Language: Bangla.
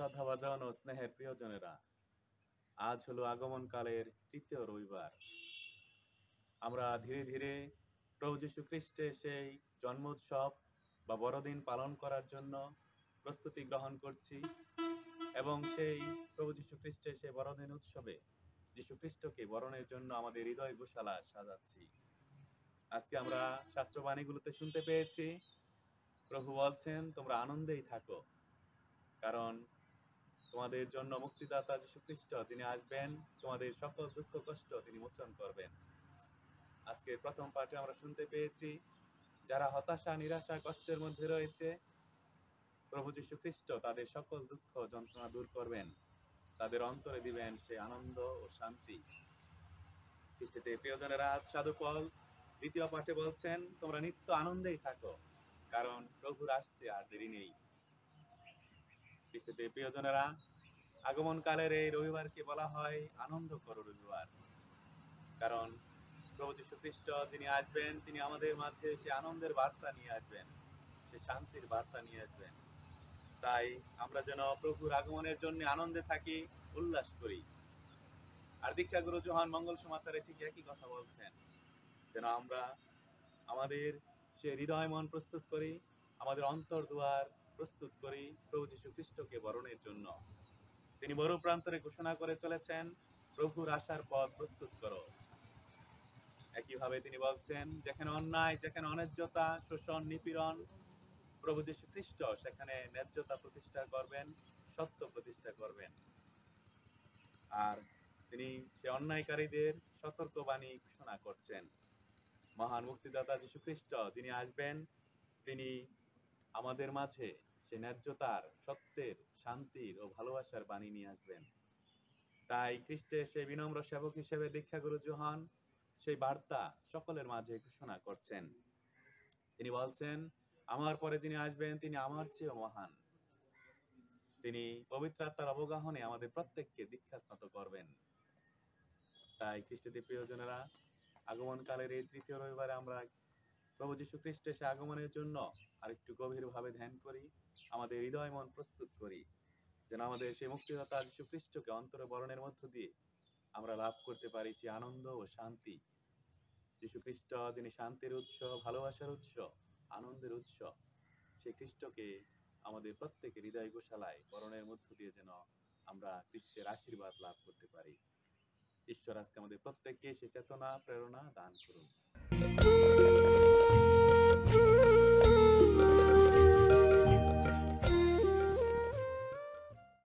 শ্রদ্ধাভাজন ও স্নেহের প্রিয়জনেরা, আজ হলো আগমনকালের তৃতীয় রবিবার। আমরা ধীরে ধীরে প্রভু যীশু খ্রিস্টের সেই জন্মোৎসব বা বড়দিন পালন করার জন্য প্রস্তুতি গ্রহণ করছি এবং সেই প্রভু যীশু খ্রিস্টের সেই বড়দিন উৎসবে যীশু খ্রিস্টকে বরণের জন্য আমাদের হৃদয় গোশালা সাজাচ্ছি। আজকে আমরা শাস্ত্রবাণীগুলোতে শুনতে পেয়েছি, প্রভু বলছেন তোমরা আনন্দেই থাকো, কারণ তোমাদের জন্য মুক্তিদাতা যীশু খ্রিস্ট যিনি আসবেন, তোমাদের সকল দুঃখ কষ্ট তিনি মোচন করবেন। আজকে প্রথম পাঠে আমরা শুনতে পেয়েছি, যারা হতাশা নিরাশা কষ্টের মধ্যে রয়েছে, প্রভু যীশু খ্রিস্ট তাদের সকল দুঃখ যন্ত্রণা দূর করবেন, তাদের অন্তরে দিবেন সে আনন্দ ও শান্তি। খ্রিস্টতে প্রিয়জনেরা, আজ সাধু পল দ্বিতীয় পাঠে বলছেন তোমরা নিত্য আনন্দেই থাকো, কারণ প্রভুর আসতে আর দেরি নেই। খ্রিস্টতে প্রিয়জনেরা, আগমনকালের এই রবিবারকে বলা হয় আনন্দ করো রবিবার, কারণ প্রভু যীশু খ্রিস্ট যিনি আসবেন তিনি আমাদের মাঝে সে আনন্দের বার্তা নিয়ে আসবেন, সে শান্তির বার্তা নিয়ে আসবেন। তাই আমরা যেন প্রভুর আগমনের জন্য আনন্দে থাকি, উল্লাস করি। আর দীক্ষাগুরু যোহান মঙ্গল সমাচারে ঠিক একই কথা বলছেন, যেন আমরা আমাদের সে হৃদয় মন প্রস্তুত করি, আমাদের অন্তর দুয়ার প্রস্তুত করি প্রভু যীশু খ্রিস্টকে বরণের জন্য। তিনি বড় প্রান্তরে ঘোষণা করে চলেছেন, প্রভুর আসার পথ প্রস্তুত করো। একইভাবে তিনি বলছেন, যেখানে অন্যায়, যেখানে অন্যায্যতা, শোষণ, নিপীড়ন, প্রভু যীশু খ্রিস্ট সেখানে ন্যায্যতা প্রতিষ্ঠা করবেন, সত্য প্রতিষ্ঠা করবেন। আর তিনি সে অন্যায়কারীদের সতর্কবাণী ঘোষণা করছেন। মহান মুক্তিদাতা যীশু খ্রিস্ট যিনি আসবেন, তিনি আমাদের মাঝে সে ন্যায্যতার, সত্যের, শান্তির ও ভালোবাসার বাণী নিয়ে আসবেন। তাই খ্রিস্টের সেই বিনম্র সেবক হিসেবে দীক্ষাগুরু যোহান সেই বার্তা সকলের মাঝে ঘোষণা করছেন। তিনি বলছেন, আমার পরে যিনি আসবেন তিনি আমার চেয়েও মহান। তিনি পবিত্র আত্মার অবগাহনে আমাদের প্রত্যেককে দীক্ষা স্নাত করবেন। তাই খ্রিস্টদের প্রিয়জনেরা, আগমনকালের এই তৃতীয় রবিবারে আমরা প্রভু যীশু খ্রিস্টের সে আগমনের জন্য আরেকটু গভীরভাবে ধ্যান করি, আমাদের হৃদয় মন প্রস্তুত করি, যেন আমাদের সেই মুক্তিদাতা যীশু খ্রিস্টকে অন্তরে বরণের মধ্য দিয়ে আমরা লাভ করতে পারি সে আনন্দ ও শান্তি। যীশু খ্রিস্ট যিনি শান্তির উৎস, ভালোবাসার উৎস, আনন্দের উৎস, সেই খ্রিস্টকে আমাদের প্রত্যেকের হৃদয় গোশালায় বরণের মধ্য দিয়ে যেন আমরা খ্রিস্টের আশীর্বাদ লাভ করতে পারি। ঈশ্বর আজকে আমাদের প্রত্যেককে সে চেতনা প্রেরণা দান করুন।